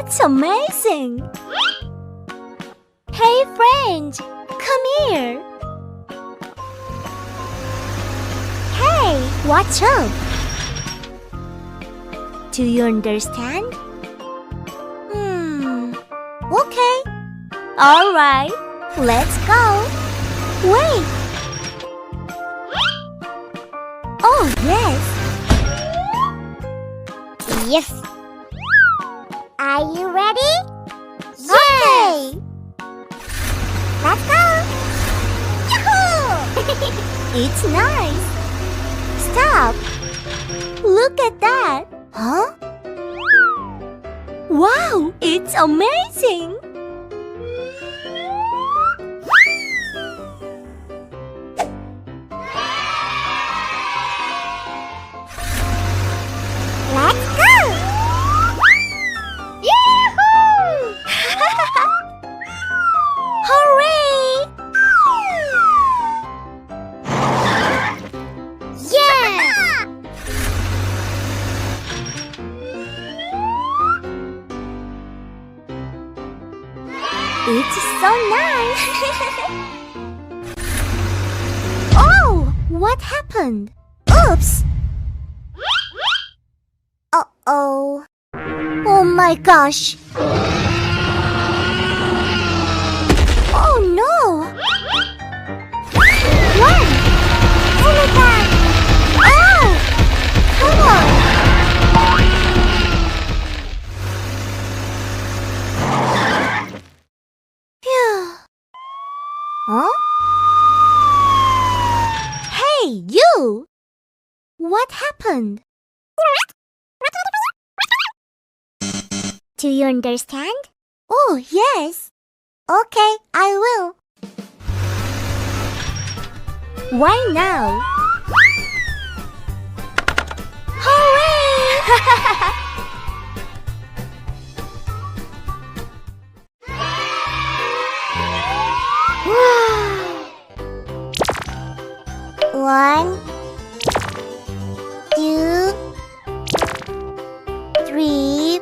That's amazing! Hey friend, come here! Hey, what's up? Do you understand? Okay. Alright, let's go. Wait! Oh, yes! Yes! Are you ready? Okay! Let's go! Yahoo! It's nice! Stop! Look at that! Huh? Wow! It's amazing! Let's go! Yahoo! Hooray! Yeah! It's so nice! Oh! What happened? Oops! Uh-oh. Oh my gosh! Oh no! Run! Oh my god! Oh! Come on! Phew. Huh? Hey, you! What happened? Do you understand? Oh, yes. Okay, I will. Why now? Hooray! One, two, three,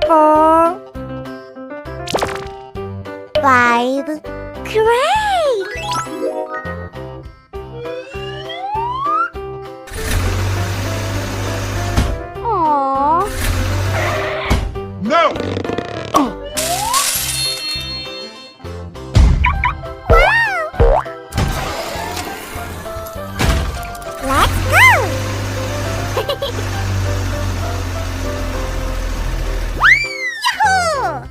4, 5. Great! Aww. No! Let's go! Yahoo!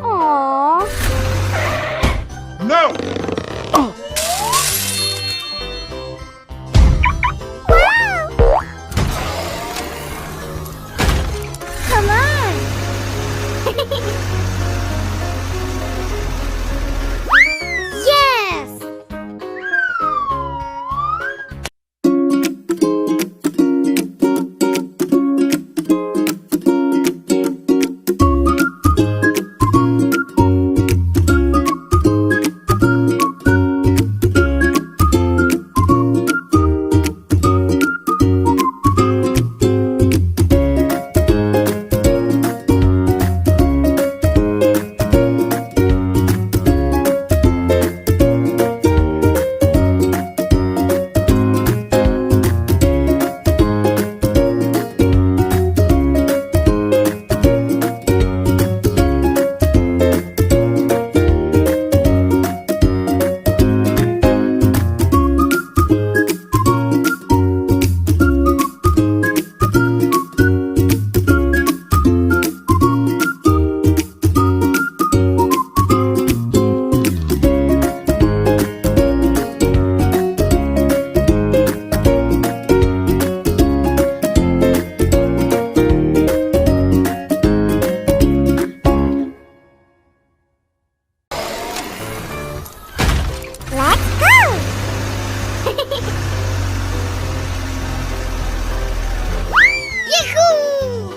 Aww. No! Come on. Yes! Yahoo!